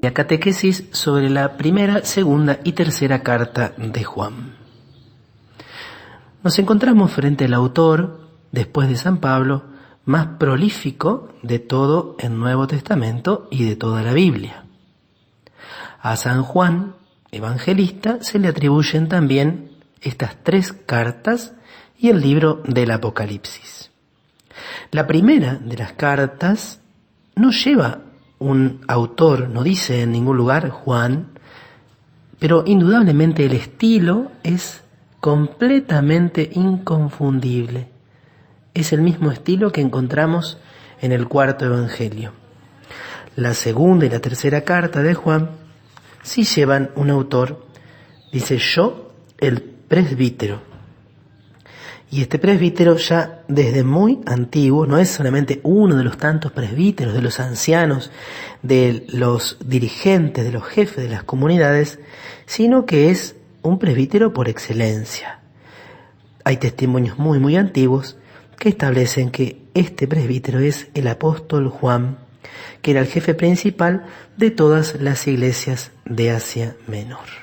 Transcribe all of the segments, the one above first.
La catequesis sobre la primera, segunda y tercera carta de Juan. Nos encontramos frente al autor, después de San Pablo, más prolífico de todo el Nuevo Testamento y de toda la Biblia. A San Juan, evangelista, se le atribuyen también estas 3 cartas y el libro del Apocalipsis. La primera de las cartas no lleva un autor, no dice en ningún lugar Juan, pero indudablemente el estilo es completamente inconfundible. Es el mismo estilo que encontramos en el cuarto evangelio. La segunda y la tercera carta de Juan sí llevan un autor, dice yo, el presbítero. Y este presbítero ya desde muy antiguo, no es solamente uno de los tantos presbíteros, de los ancianos, de los dirigentes, de los jefes de las comunidades, sino que es un presbítero por excelencia. Hay testimonios muy antiguos que establecen que este presbítero es el apóstol Juan, que era el jefe principal de todas las iglesias de Asia Menor.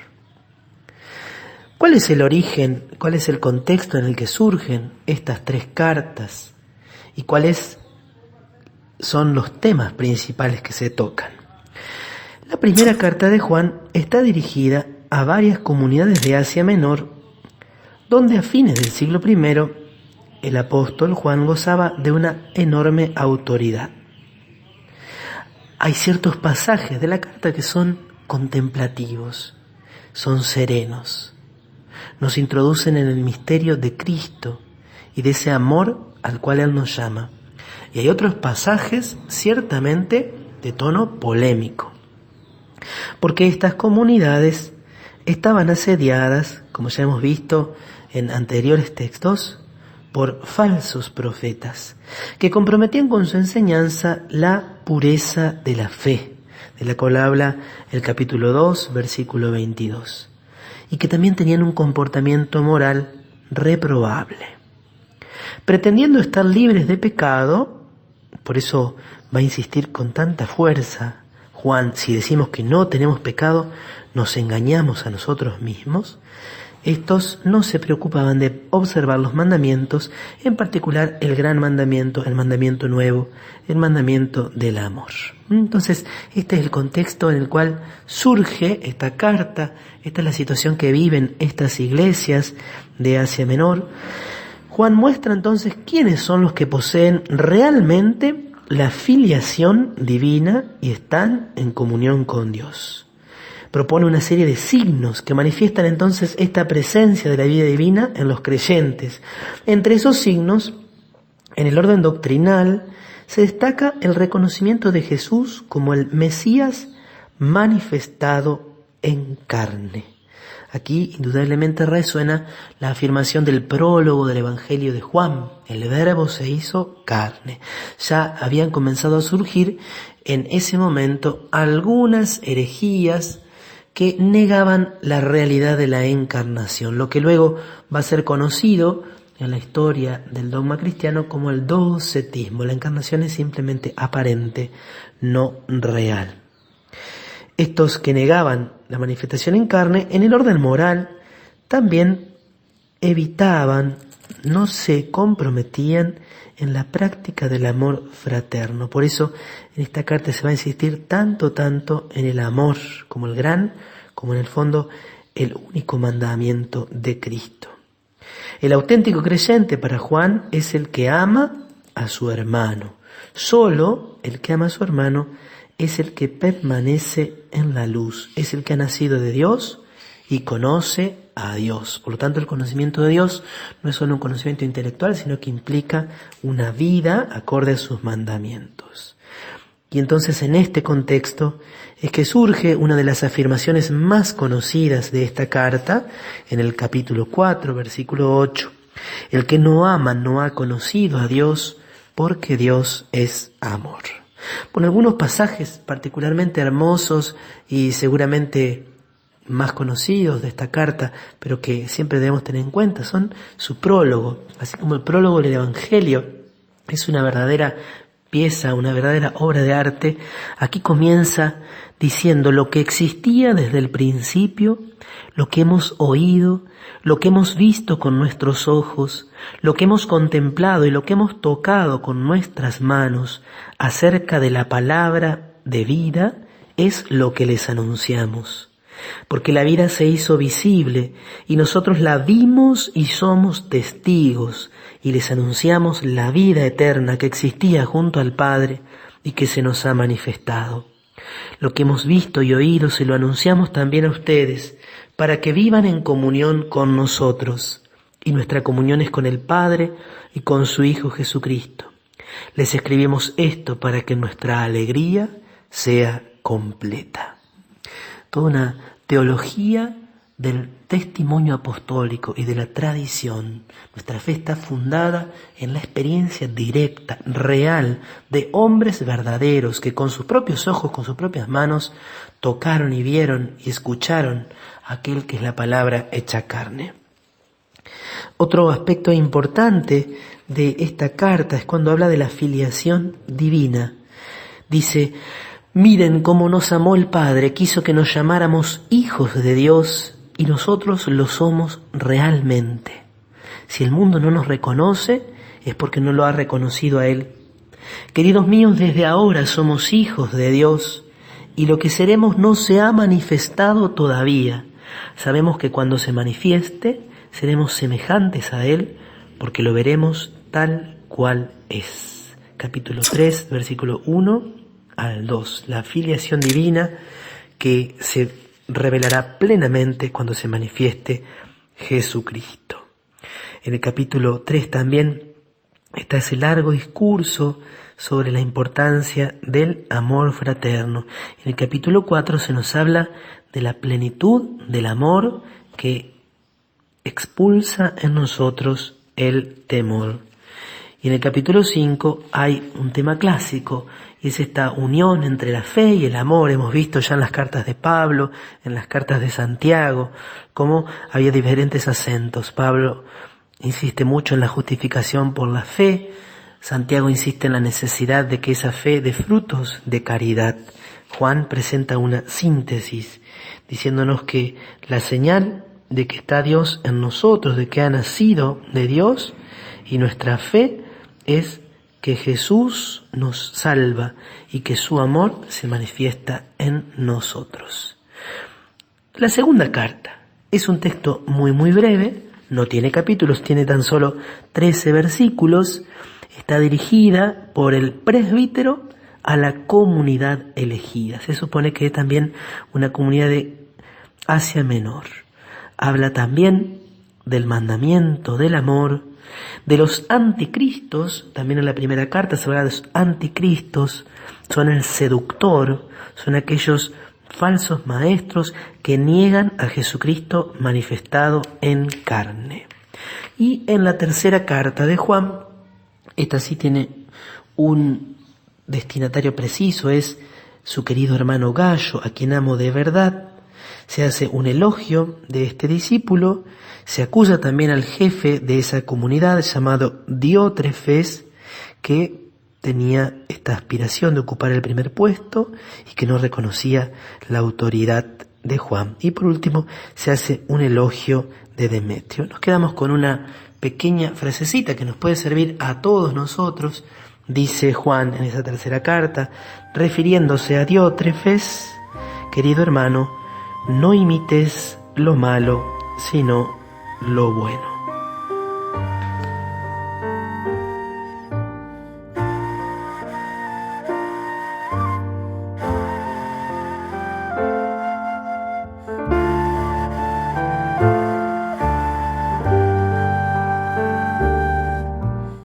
¿Cuál es el origen, cuál es el contexto en el que surgen estas 3 cartas y cuáles son los temas principales que se tocan? La primera carta de Juan está dirigida a varias comunidades de Asia Menor, donde a fines del siglo I el apóstol Juan gozaba de una enorme autoridad. Hay ciertos pasajes de la carta que son contemplativos, son serenos. Nos introducen en el misterio de Cristo y de ese amor al cual Él nos llama. Y hay otros pasajes ciertamente de tono polémico, porque estas comunidades estaban asediadas, como ya hemos visto en anteriores textos, por falsos profetas, que comprometían con su enseñanza la pureza de la fe, de la cual habla el capítulo 2, versículo 22. Y que también tenían un comportamiento moral reprobable. Pretendiendo estar libres de pecado, por eso va a insistir con tanta fuerza Juan, si decimos que no tenemos pecado, nos engañamos a nosotros mismos. Estos no se preocupaban de observar los mandamientos, en particular el gran mandamiento, el mandamiento nuevo, el mandamiento del amor. Entonces, este es el contexto en el cual surge esta carta, esta es la situación que viven estas iglesias de Asia Menor. Juan muestra entonces quiénes son los que poseen realmente la filiación divina y están en comunión con Dios. Propone una serie de signos que manifiestan entonces esta presencia de la vida divina en los creyentes. Entre esos signos, en el orden doctrinal, se destaca el reconocimiento de Jesús como el Mesías manifestado en carne. Aquí indudablemente resuena la afirmación del prólogo del Evangelio de Juan: el Verbo se hizo carne. Ya habían comenzado a surgir en ese momento algunas herejías que negaban la realidad de la encarnación, lo que luego va a ser conocido en la historia del dogma cristiano como el docetismo. La encarnación es simplemente aparente, no real. Estos que negaban la manifestación en carne, en el orden moral, también evitaban, no se comprometían en la práctica del amor fraterno. Por eso en esta carta se va a insistir tanto en el amor como el gran, como en el fondo el único mandamiento de Cristo. El auténtico creyente para Juan es el que ama a su hermano. Solo el que ama a su hermano es el que permanece en la luz, es el que ha nacido de Dios y conoce a Dios. Por lo tanto, el conocimiento de Dios no es solo un conocimiento intelectual, sino que implica una vida acorde a sus mandamientos. Y entonces en este contexto es que surge una de las afirmaciones más conocidas de esta carta, en el capítulo 4, versículo 8. El que no ama no ha conocido a Dios, porque Dios es amor. Bueno, algunos pasajes particularmente hermosos y seguramente más conocidos de esta carta, pero que siempre debemos tener en cuenta, son su prólogo. Así como el prólogo del Evangelio es una verdadera pieza, una verdadera obra de arte, aquí comienza diciendo lo que existía desde el principio, lo que hemos oído, lo que hemos visto con nuestros ojos, lo que hemos contemplado y lo que hemos tocado con nuestras manos acerca de la palabra de vida, es lo que les anunciamos. Porque la vida se hizo visible y nosotros la vimos y somos testigos y les anunciamos la vida eterna que existía junto al Padre y que se nos ha manifestado. Lo que hemos visto y oído se lo anunciamos también a ustedes para que vivan en comunión con nosotros, y nuestra comunión es con el Padre y con su Hijo Jesucristo. Les escribimos esto para que nuestra alegría sea completa. Toda una teología del testimonio apostólico y de la tradición. Nuestra fe está fundada en la experiencia directa, real, de hombres verdaderos que con sus propios ojos, con sus propias manos, tocaron y vieron y escucharon a aquel que es la palabra hecha carne. Otro aspecto importante de esta carta es cuando habla de la filiación divina. Dice: miren cómo nos amó el Padre, quiso que nos llamáramos hijos de Dios y nosotros lo somos realmente. Si el mundo no nos reconoce, es porque no lo ha reconocido a Él. Queridos míos, desde ahora somos hijos de Dios y lo que seremos no se ha manifestado todavía. Sabemos que cuando se manifieste, seremos semejantes a Él porque lo veremos tal cual es. Capítulo 3, versículo 1 al 2. La filiación divina que se revelará plenamente cuando se manifieste Jesucristo. En el capítulo 3 también está ese largo discurso sobre la importancia del amor fraterno. En el capítulo 4 se nos habla de la plenitud del amor que expulsa en nosotros el temor. Y en el capítulo 5 hay un tema clásico, y es esta unión entre la fe y el amor. Hemos visto ya en las cartas de Pablo, en las cartas de Santiago, cómo había diferentes acentos. Pablo insiste mucho en la justificación por la fe. Santiago insiste en la necesidad de que esa fe dé frutos de caridad. Juan presenta una síntesis, diciéndonos que la señal de que está Dios en nosotros, de que ha nacido de Dios, y nuestra fe es que Jesús nos salva y que su amor se manifiesta en nosotros. La segunda carta es un texto muy breve, no tiene capítulos, tiene tan solo 13 versículos, está dirigida por el presbítero a la comunidad elegida. Se supone que es también una comunidad de Asia Menor. Habla también del mandamiento del amor, de los anticristos. También en la primera carta se habla de los anticristos, son el seductor, son aquellos falsos maestros que niegan a Jesucristo manifestado en carne. Y en la tercera carta de Juan, esta sí tiene un destinatario preciso, es su querido hermano Gayo, a quien amo de verdad. Se hace un elogio de este discípulo, se acusa también al jefe de esa comunidad llamado Diótrefes, que tenía esta aspiración de ocupar el primer puesto y que no reconocía la autoridad de Juan. Y por último se hace un elogio de Demetrio. Nos quedamos con una pequeña frasecita que nos puede servir a todos nosotros. Dice Juan en esa tercera carta, refiriéndose a Diótrefes: querido hermano, no imites lo malo, sino lo bueno.